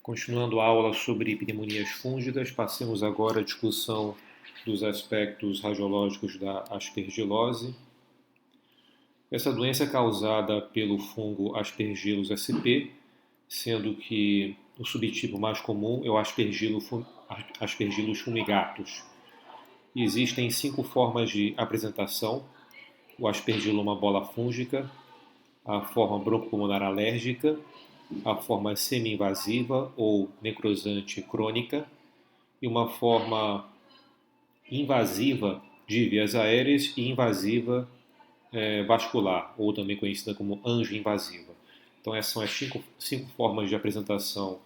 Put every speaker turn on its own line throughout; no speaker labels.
Continuando a aula sobre pneumonias fúngicas, passemos agora à discussão dos aspectos radiológicos da aspergilose. Essa doença é causada pelo fungo Aspergillus sp, sendo que o subtipo mais comum é o Aspergillus fumigatus. Existem 5 formas de apresentação: o aspergiloma bola fúngica, a forma broncopulmonar alérgica, a forma semi-invasiva ou necrosante crônica e uma forma invasiva de vias aéreas e invasiva vascular, ou também conhecida como angioinvasiva. Então essas são as cinco formas de apresentação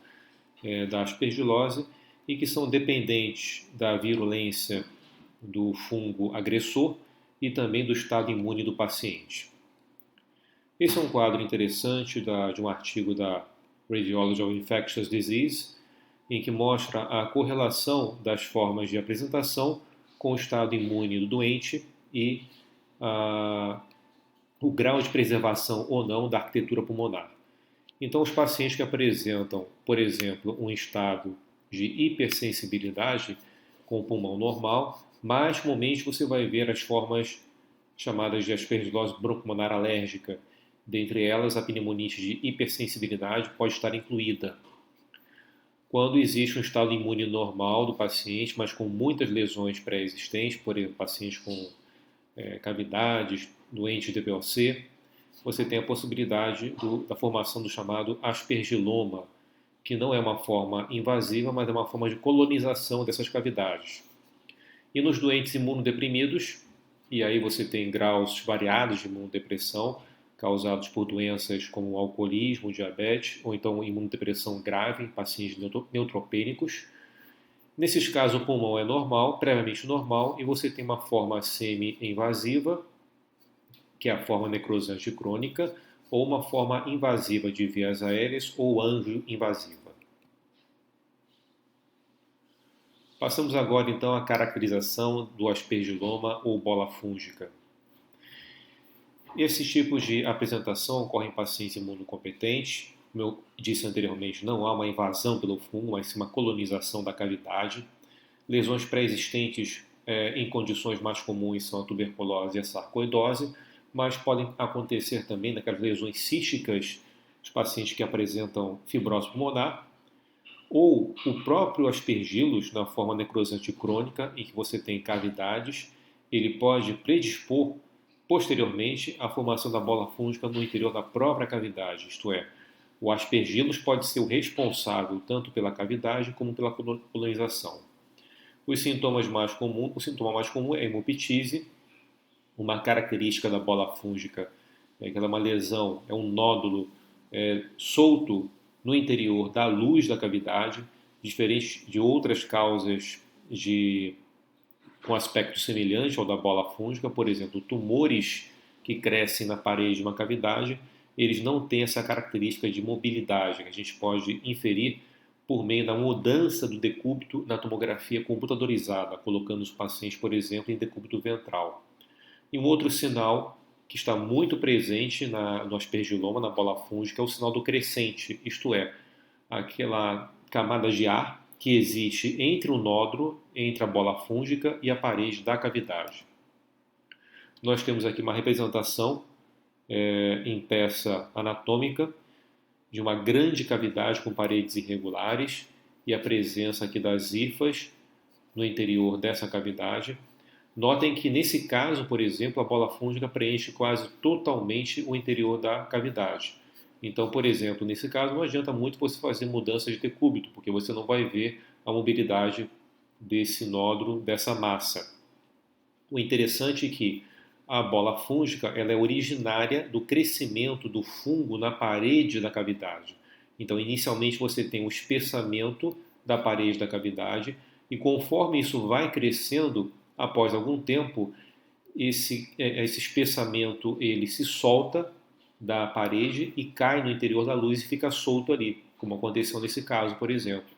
da aspergilose e que são dependentes da virulência do fungo agressor e também do estado imune do paciente. Esse é um quadro interessante de um artigo da Radiology of Infectious Disease, em que mostra a correlação das formas de apresentação com o estado imune do doente e o grau de preservação ou não da arquitetura pulmonar. Então, os pacientes que apresentam, por exemplo, um estado de hipersensibilidade com o pulmão normal, mais comumente você vai ver as formas chamadas de aspergilose broncopulmonar alérgica. Dentre elas, a pneumonite de hipersensibilidade pode estar incluída. Quando existe um estado imune normal do paciente, mas com muitas lesões pré-existentes, por exemplo, pacientes com cavidades, doentes de DPOC, você tem a possibilidade da formação do chamado aspergiloma, que não é uma forma invasiva, mas é uma forma de colonização dessas cavidades. E nos doentes imunodeprimidos, e aí você tem graus variados de imunodepressão, causados por doenças como alcoolismo, diabetes, ou então imunodepressão grave em pacientes neutropênicos. Nesses casos, o pulmão é normal, previamente normal, e você tem uma forma semi-invasiva, que é a forma necrosante crônica, ou uma forma invasiva de vias aéreas ou angioinvasiva. Passamos agora, então, à caracterização do aspergiloma ou bola fúngica. Esses tipos de apresentação ocorrem em pacientes imunocompetentes. Como eu disse anteriormente, não há uma invasão pelo fungo, mas sim uma colonização da cavidade. Lesões pré-existentes em condições mais comuns são a tuberculose e a sarcoidose, mas podem acontecer também naquelas lesões císticas dos pacientes que apresentam fibrose pulmonar, ou o próprio aspergillus, na forma necrosante crônica, em que você tem cavidades, ele pode predispor posteriormente à formação da bola fúngica no interior da própria cavidade, isto é, o aspergillus pode ser o responsável tanto pela cavidade como pela colonização. O sintoma mais comum é a hemoptise, uma característica da bola fúngica é que ela é uma lesão, é um nódulo solto no interior da luz da cavidade, diferente de outras causas com aspecto semelhante ao da bola fúngica, por exemplo, tumores que crescem na parede de uma cavidade, eles não têm essa característica de mobilidade, que a gente pode inferir por meio da mudança do decúbito na tomografia computadorizada, colocando os pacientes, por exemplo, em decúbito ventral. E um outro sinal que está muito presente no aspergiloma, na bola fúngica, é o sinal do crescente, isto é, aquela camada de ar que existe entre o nódulo, entre a bola fúngica e a parede da cavidade. Nós temos aqui uma representação em peça anatômica de uma grande cavidade com paredes irregulares e a presença aqui das hifas no interior dessa cavidade. Notem que nesse caso, por exemplo, a bola fúngica preenche quase totalmente o interior da cavidade. Então, por exemplo, nesse caso não adianta muito você fazer mudança de decúbito, porque você não vai ver a mobilidade desse nódulo, dessa massa. O interessante é que a bola fúngica ela é originária do crescimento do fungo na parede da cavidade. Então, inicialmente você tem o espessamento da parede da cavidade e conforme isso vai crescendo, após algum tempo, esse espessamento ele se solta da parede e cai no interior da luz e fica solto ali, como aconteceu nesse caso, por exemplo.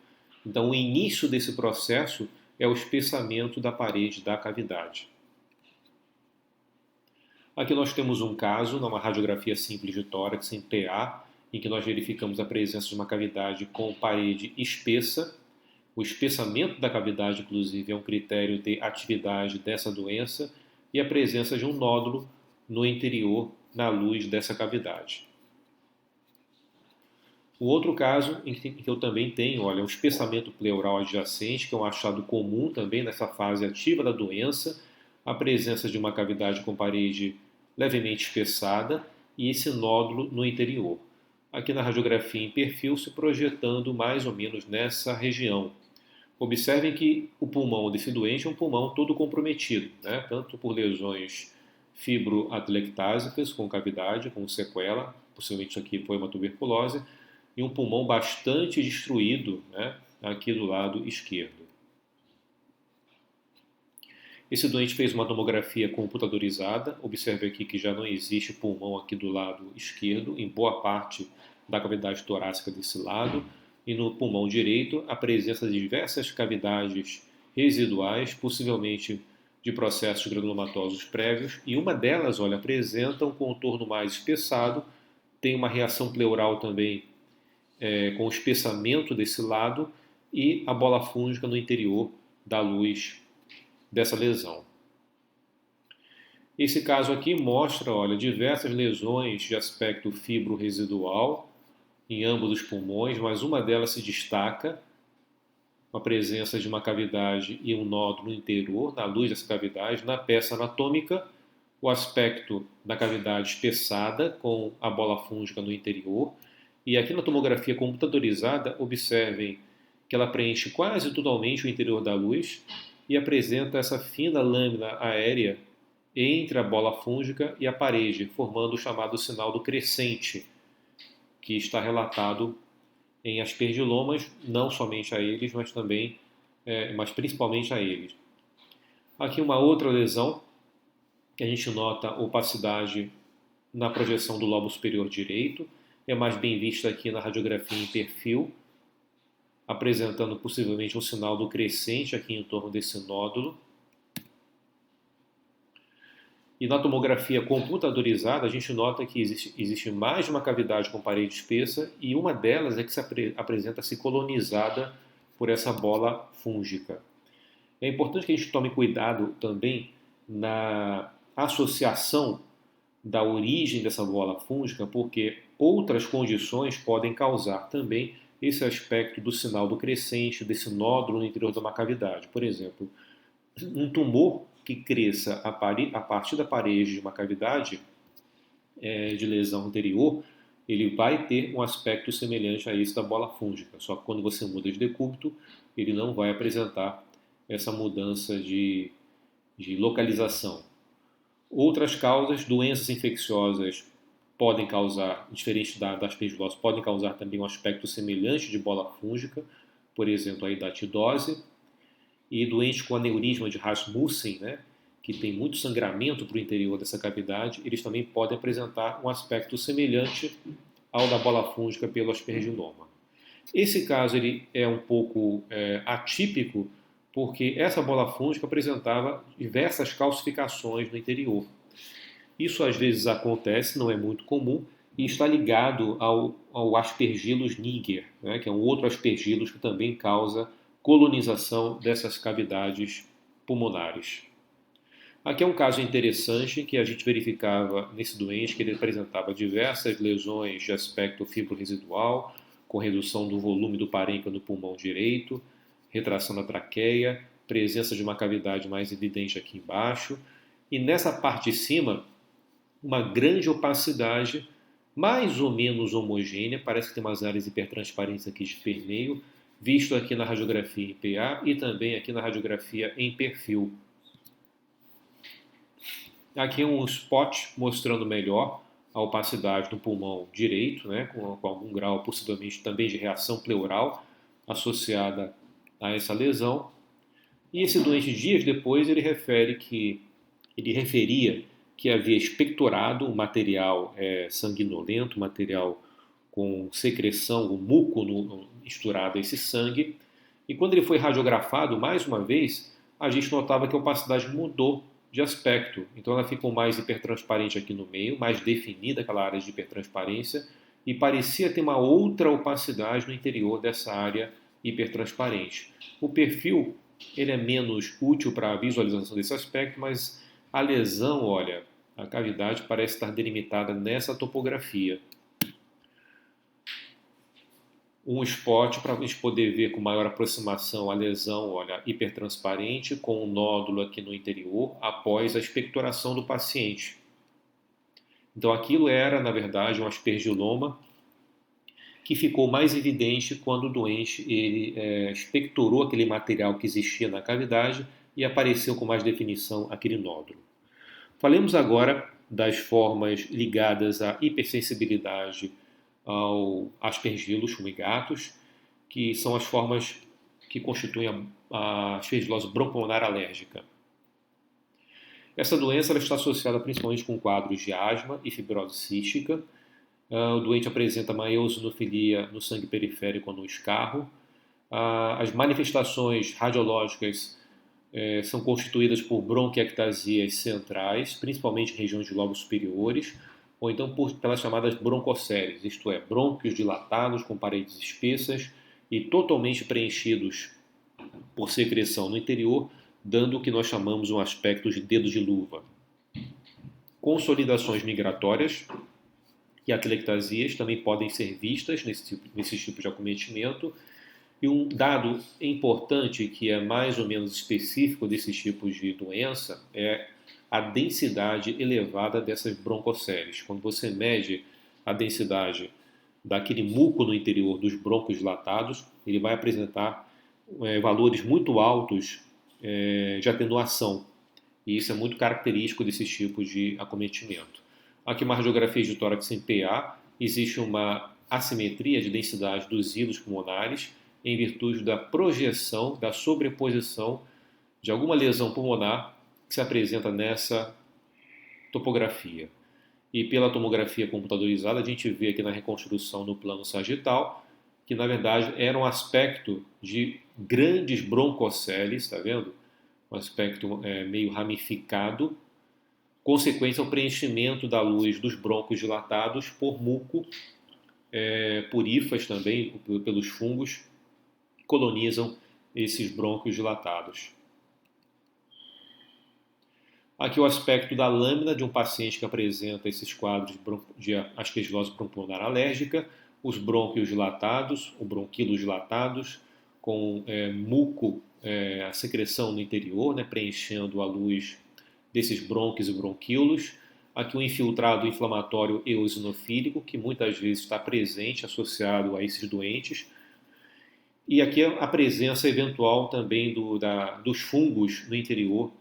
Então, o início desse processo é o espessamento da parede da cavidade. Aqui nós temos um caso, numa radiografia simples de tórax em PA, em que nós verificamos a presença de uma cavidade com parede espessa. O espessamento da cavidade, inclusive, é um critério de atividade dessa doença, e a presença de um nódulo no interior, na luz dessa cavidade. O outro caso em que eu também tenho, olha, um espessamento pleural adjacente, que é um achado comum também nessa fase ativa da doença, a presença de uma cavidade com parede levemente espessada e esse nódulo no interior. Aqui na radiografia em perfil, se projetando mais ou menos nessa região. Observem que o pulmão desse doente é um pulmão todo comprometido, né? Tanto por lesões fibroatelectásicas com cavidade, com sequela, possivelmente aqui foi uma tuberculose, e um pulmão bastante destruído, né? Aqui do lado esquerdo. Esse doente fez uma tomografia computadorizada. Observe aqui que já não existe pulmão aqui do lado esquerdo, em boa parte da cavidade torácica desse lado. E no pulmão direito, a presença de diversas cavidades residuais, possivelmente de processos granulomatosos prévios. E uma delas, olha, apresenta um contorno mais espessado, tem uma reação pleural também com o espessamento desse lado e a bola fúngica no interior da luz dessa lesão. Esse caso aqui mostra, olha, diversas lesões de aspecto fibro-residual em ambos os pulmões, mas uma delas se destaca, a presença de uma cavidade e um nódulo interior na luz dessa cavidade. Na peça anatômica, o aspecto da cavidade espessada com a bola fúngica no interior. E aqui na tomografia computadorizada, observem que ela preenche quase totalmente o interior da luz e apresenta essa fina lâmina aérea entre a bola fúngica e a parede, formando o chamado sinal do crescente, que está relatado em aspergilomas, não somente a eles, mas também, mas principalmente a eles. Aqui uma outra lesão, que a gente nota opacidade na projeção do lobo superior direito, é mais bem vista aqui na radiografia em perfil, apresentando possivelmente um sinal do crescente aqui em torno desse nódulo. E na tomografia computadorizada, a gente nota que existe mais de uma cavidade com parede espessa e uma delas é que se apresenta-se colonizada por essa bola fúngica. É importante que a gente tome cuidado também na associação da origem dessa bola fúngica, porque outras condições podem causar também esse aspecto do sinal do crescente, desse nódulo no interior de uma cavidade. Por exemplo, um tumor que cresça a partir da parede de uma cavidade de lesão anterior, ele vai ter um aspecto semelhante a esse da bola fúngica. Só que quando você muda de decúbito, ele não vai apresentar essa mudança de localização. Outras causas, doenças infecciosas podem causar, diferente da aspergilose, podem causar também um aspecto semelhante de bola fúngica, por exemplo, a hidatidose. E doentes com aneurisma de Rasmussen, né, que tem muito sangramento para o interior dessa cavidade, eles também podem apresentar um aspecto semelhante ao da bola fúngica pelo aspergiloma. Esse caso ele é um pouco atípico, porque essa bola fúngica apresentava diversas calcificações no interior. Isso às vezes acontece, não é muito comum, e está ligado ao Aspergillus niger, né, que é um outro Aspergillus que também causa colonização dessas cavidades pulmonares. Aqui é um caso interessante que a gente verificava nesse doente, que ele apresentava diversas lesões de aspecto fibro-residual, com redução do volume do parênquima no pulmão direito, retração da traqueia, presença de uma cavidade mais evidente aqui embaixo, e nessa parte de cima, uma grande opacidade, mais ou menos homogênea, parece que tem umas áreas hipertransparentes aqui de permeio, visto aqui na radiografia em PA e também aqui na radiografia em perfil. Aqui um spot mostrando melhor a opacidade do pulmão direito, né, com algum grau possivelmente também de reação pleural associada a essa lesão. E esse doente, dias depois, ele referia que havia expectorado um material sanguinolento, material com secreção, o muco misturado a esse sangue. E quando ele foi radiografado, mais uma vez, a gente notava que a opacidade mudou de aspecto. Então ela ficou mais hipertransparente aqui no meio, mais definida aquela área de hipertransparência, e parecia ter uma outra opacidade no interior dessa área hipertransparente. O perfil ele é menos útil para a visualização desse aspecto, mas a lesão, olha, a cavidade parece estar delimitada nessa topografia. Um spot para a gente poder ver com maior aproximação a lesão, olha, hipertransparente, com um nódulo aqui no interior, após a expectoração do paciente. Então aquilo era, na verdade, um aspergiloma que ficou mais evidente quando o doente ele expectorou aquele material que existia na cavidade e apareceu com mais definição aquele nódulo. Falemos agora das formas ligadas à hipersensibilidade ao aspergilos fumigatus, que são as formas que constituem a aspergilose bronquipulmonar alérgica. Essa doença ela está associada principalmente com quadros de asma e fibrose cística. O doente apresenta uma eosinofilia no sangue periférico ou no escarro. As manifestações radiológicas são constituídas por bronquiectasias centrais, principalmente em regiões de lobos superiores, ou então pelas chamadas broncocélies, isto é, brônquios dilatados com paredes espessas e totalmente preenchidos por secreção no interior, dando o que nós chamamos um aspecto de dedo de luva. Consolidações migratórias e atelectasias também podem ser vistas nesse tipo de acometimento. E um dado importante que é mais ou menos específico desses tipos de doença é a densidade elevada dessas broncocélies. Quando você mede a densidade daquele muco no interior dos brônquios dilatados, ele vai apresentar valores muito altos de atenuação. E isso é muito característico desses tipos de acometimento. Aqui uma radiografia de tórax em PA, existe uma assimetria de densidade dos hilos pulmonares em virtude da projeção, da sobreposição de alguma lesão pulmonar que se apresenta nessa topografia. E pela tomografia computadorizada, a gente vê aqui na reconstrução no plano sagital que, na verdade, era um aspecto de grandes broncocélies, está vendo? Um aspecto meio ramificado, consequência ao preenchimento da luz dos brônquios dilatados por muco, por hifas também, pelos fungos, que colonizam esses brônquios dilatados. Aqui o aspecto da lâmina de um paciente que apresenta esses quadros de aspergilose bronquipulmonar alérgica, os brônquios dilatados, ou bronquilos dilatados, com muco, a secreção no interior, preenchendo a luz desses brônquios e bronquíolos. Aqui o infiltrado inflamatório eosinofílico, que muitas vezes está presente, associado a esses doentes. E aqui a presença eventual também dos fungos no interior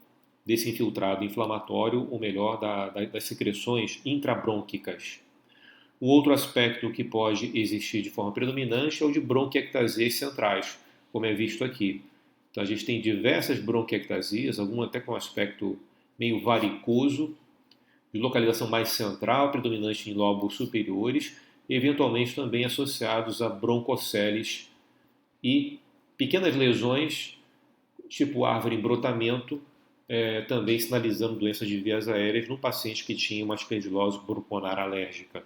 desse infiltrado inflamatório, ou melhor, das secreções intrabrônquicas. O outro aspecto que pode existir de forma predominante é o de bronquiectasias centrais, como é visto aqui. Então a gente tem diversas bronquiectasias, algumas até com aspecto meio varicoso, de localização mais central, predominante em lobos superiores, e eventualmente também associados a broncocélies e pequenas lesões, tipo árvore em brotamento, também sinalizando doenças de vias aéreas no paciente que tinha uma aspergilose bronquipulmonar alérgica.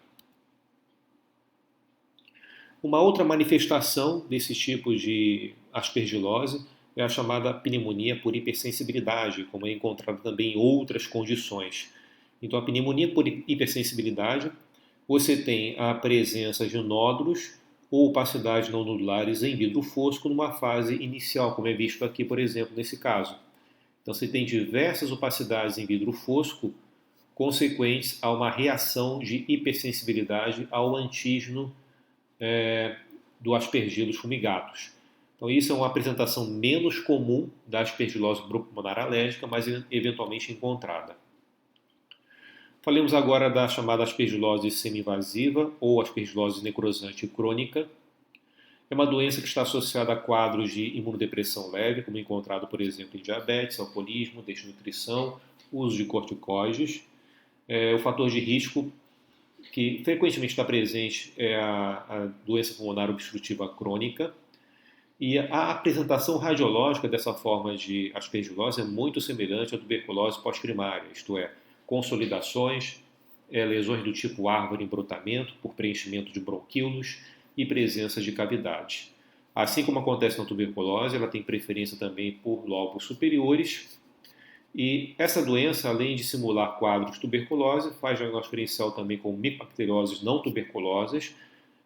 Uma outra manifestação desse tipo de aspergilose é a chamada pneumonia por hipersensibilidade, como é encontrado também em outras condições. Então, a pneumonia por hipersensibilidade, você tem a presença de nódulos ou opacidades não nodulares em vidro fosco numa fase inicial, como é visto aqui, por exemplo, nesse caso. Então, você tem diversas opacidades em vidro fosco consequentes a uma reação de hipersensibilidade ao antígeno do aspergillus fumigatus. Então, isso é uma apresentação menos comum da aspergilose bronquipulmonar alérgica, mas eventualmente encontrada. Falemos agora da chamada aspergilose semi-invasiva ou aspergilose necrosante crônica. É uma doença que está associada a quadros de imunodepressão leve, como encontrado, por exemplo, em diabetes, alcoolismo, desnutrição, uso de corticoides. O fator de risco que frequentemente está presente é a doença pulmonar obstrutiva crônica. E a apresentação radiológica dessa forma de aspergilose é muito semelhante à tuberculose pós-primária, isto é, consolidações, lesões do tipo árvore em brotamento, por preenchimento de bronquíolos e presença de cavidade. Assim como acontece na tuberculose, ela tem preferência também por lobos superiores. E essa doença, além de simular quadros de tuberculose, faz diagnóstico diferencial também com micobacterioses não tuberculosas,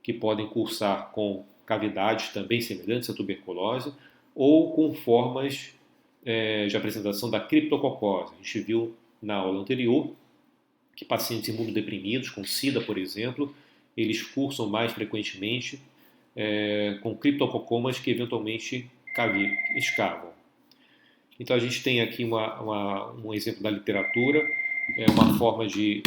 que podem cursar com cavidades também semelhantes à tuberculose, ou com formas de apresentação da criptococose. A gente viu na aula anterior que pacientes imunodeprimidos, com SIDA, por exemplo, eles cursam mais frequentemente com criptococomas que eventualmente escavam. Então a gente tem aqui um exemplo da literatura, uma forma de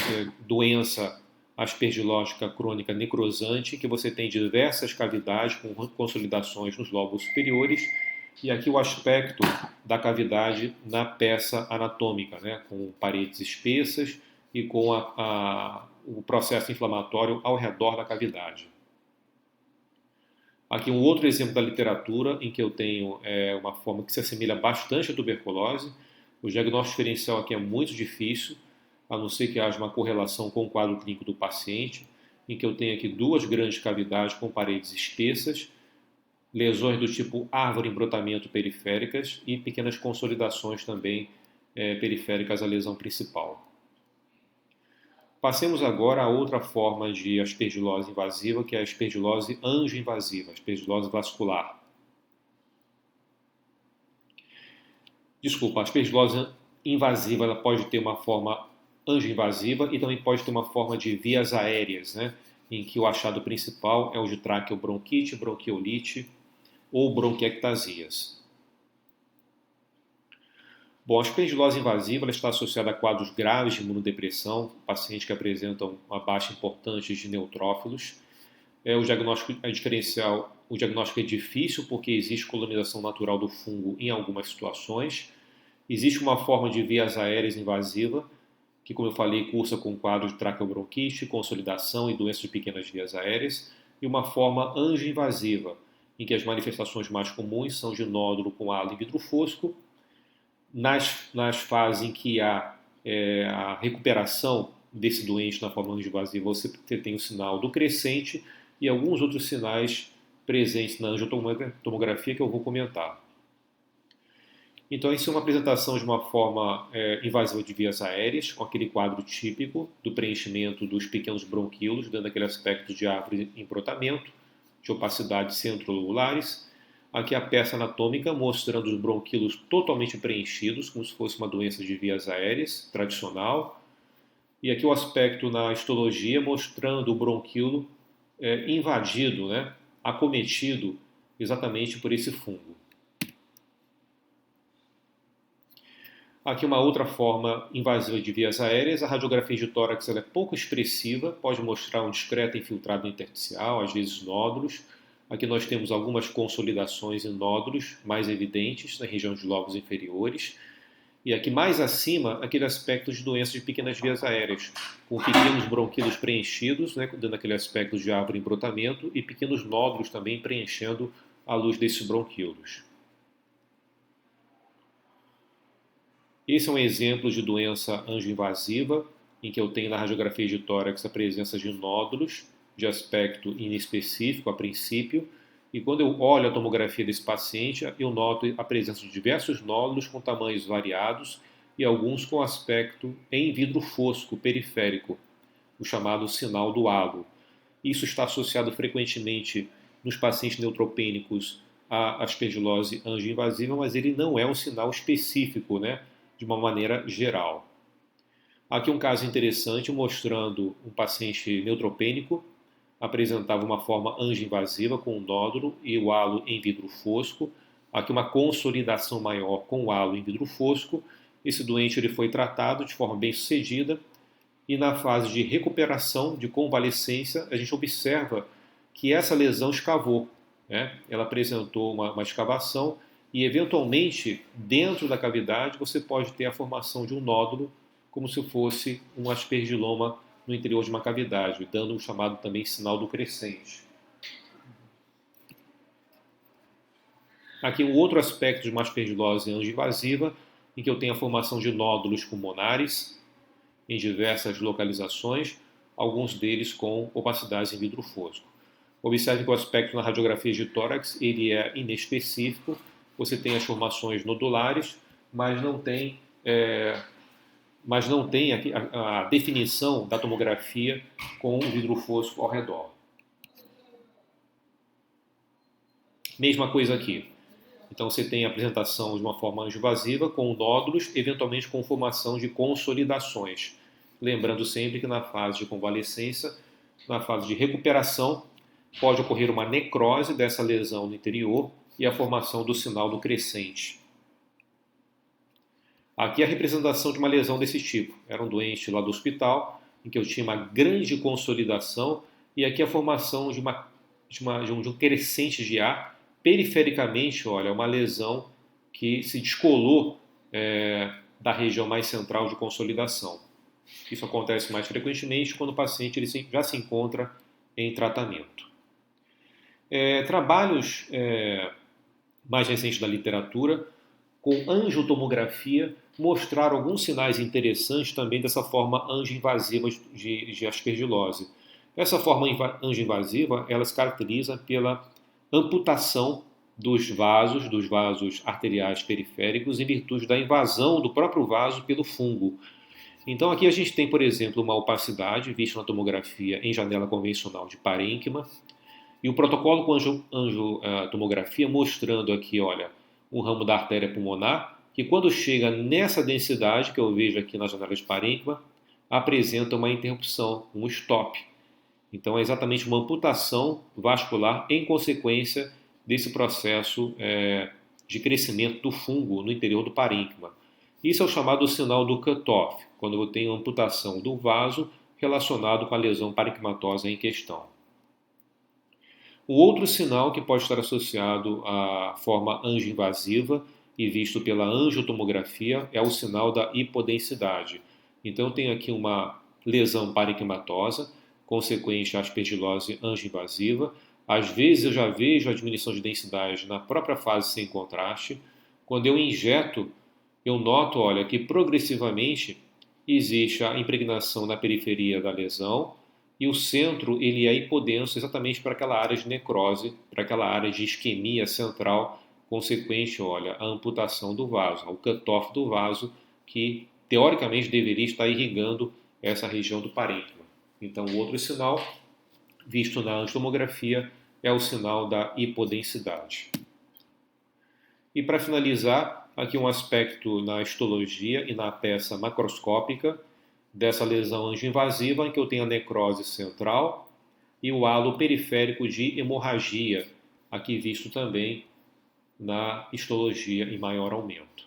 doença aspergilótica crônica necrosante, que você tem diversas cavidades com consolidações nos lobos superiores, e aqui o aspecto da cavidade na peça anatômica, né, com paredes espessas e com o processo inflamatório ao redor da cavidade. Aqui um outro exemplo da literatura em que eu tenho uma forma que se assemelha bastante à tuberculose. O diagnóstico diferencial aqui é muito difícil, a não ser que haja uma correlação com o quadro clínico do paciente, em que eu tenho aqui duas grandes cavidades com paredes espessas, lesões do tipo árvore em brotamento periféricas e pequenas consolidações também periféricas à lesão principal. Passemos agora a outra forma de aspergilose invasiva, que é a aspergilose angioinvasiva, aspergilose vascular. Desculpa, a aspergilose invasiva ela pode ter uma forma angioinvasiva e também pode ter uma forma de vias aéreas, né, em que o achado principal é o de traqueobronquite, bronquiolite ou bronquiectasias. Bom, a aspergilose invasiva está associada a quadros graves de imunodepressão, pacientes que apresentam uma baixa importante de neutrófilos. O diagnóstico é diferencial, o diagnóstico é difícil porque existe colonização natural do fungo em algumas situações. Existe uma forma de vias aéreas invasiva, que, como eu falei, cursa com quadro de traqueobronquite, consolidação e doenças de pequenas vias aéreas, e uma forma angioinvasiva, em que as manifestações mais comuns são de nódulo com halo em vidro fosco. Nas fases em que há a recuperação desse doente na forma angioinvasiva, você tem o sinal do crescente e alguns outros sinais presentes na angiotomografia que eu vou comentar. Então, isso é uma apresentação de uma forma invasiva de vias aéreas, com aquele quadro típico do preenchimento dos pequenos bronquíolos, dando aquele aspecto de árvore em brotamento, de opacidade centrolobulares. Aqui a peça anatômica mostrando os bronquíolos totalmente preenchidos, como se fosse uma doença de vias aéreas tradicional. E aqui o aspecto na histologia mostrando o bronquíolo invadido, né, acometido exatamente por esse fungo. Aqui uma outra forma invasiva de vias aéreas, a radiografia de tórax ela é pouco expressiva, pode mostrar um discreto infiltrado intersticial, às vezes nódulos. Aqui nós temos algumas consolidações em nódulos mais evidentes na região dos lobos inferiores. E aqui mais acima, aquele aspecto de doenças de pequenas vias aéreas, com pequenos bronquíolos preenchidos, né, dando aquele aspecto de árvore em brotamento, e pequenos nódulos também preenchendo a luz desses bronquíolos. Esse é um exemplo de doença angioinvasiva, em que eu tenho na radiografia de tórax a presença de nódulos de aspecto inespecífico a princípio, e quando eu olho a tomografia desse paciente, eu noto a presença de diversos nódulos com tamanhos variados e alguns com aspecto em vidro fosco periférico, o chamado sinal do halo. Isso está associado frequentemente nos pacientes neutropênicos à aspergilose angioinvasiva, mas ele não é um sinal específico, né, de uma maneira geral. Aqui um caso interessante mostrando um paciente neutropênico, apresentava uma forma angioinvasiva com um nódulo e o halo em vidro fosco. Aqui uma consolidação maior com o halo em vidro fosco. Esse doente ele foi tratado de forma bem sucedida e na fase de recuperação, de convalescência, a gente observa que essa lesão escavou, né? Ela apresentou uma escavação e, eventualmente, dentro da cavidade, você pode ter a formação de um nódulo, como se fosse um aspergiloma no interior de uma cavidade, dando um chamado também sinal do crescente. Aqui um outro aspecto de uma aspergilose angioinvasiva, em que eu tenho a formação de nódulos pulmonares, em diversas localizações, alguns deles com opacidades em vidro fosco. Observe que o aspecto na radiografia de tórax ele é inespecífico, você tem as formações nodulares, mas não tem, a definição da tomografia com o vidro fosco ao redor. Mesma coisa aqui. Então você tem a apresentação de uma forma angiovasiva com nódulos, eventualmente com formação de consolidações. Lembrando sempre que na fase de convalescência, na fase de recuperação, pode ocorrer uma necrose dessa lesão no interior e a formação do sinal do crescente. Aqui a representação de uma lesão desse tipo. Era um doente lá do hospital, em que eu tinha uma grande consolidação, e aqui a formação de um crescente de ar. Perifericamente, olha, uma lesão que se descolou da região mais central de consolidação. Isso acontece mais frequentemente quando o paciente ele já se encontra em tratamento. Trabalhos mais recentes da literatura com angiotomografia mostraram alguns sinais interessantes também dessa forma angioinvasiva de aspergilose. Essa forma angioinvasiva, ela se caracteriza pela amputação dos vasos arteriais periféricos, em virtude da invasão do próprio vaso pelo fungo. Então aqui a gente tem, por exemplo, uma opacidade vista na tomografia em janela convencional de parênquima, e o protocolo com angiotomografia mostrando aqui, olha, um ramo da artéria pulmonar, que quando chega nessa densidade, que eu vejo aqui na janela de parênquima, apresenta uma interrupção, um stop. Então é exatamente uma amputação vascular em consequência desse processo de crescimento do fungo no interior do parênquima. Isso é o chamado sinal do cutoff, quando eu tenho amputação do vaso relacionado com a lesão parenquimatosa em questão. O outro sinal que pode estar associado à forma angioinvasiva e visto pela angiotomografia é o sinal da hipodensidade. Então eu tenho aqui uma lesão parenquimatosa, consequente à aspergilose angioinvasiva. Às vezes eu já vejo a diminuição de densidade na própria fase sem contraste. Quando eu injeto, eu noto, olha, que progressivamente existe a impregnação na periferia da lesão e o centro ele é hipodenso exatamente para aquela área de necrose, para aquela área de isquemia central, consequente, olha, a amputação do vaso, o cutoff do vaso, que teoricamente deveria estar irrigando essa região do parênquima. Então, o outro sinal, visto na angiotomografia, é o sinal da hipodensidade. E para finalizar, aqui um aspecto na histologia e na peça macroscópica dessa lesão angioinvasiva, em que eu tenho a necrose central e o halo periférico de hemorragia, aqui visto também na histologia em maior aumento.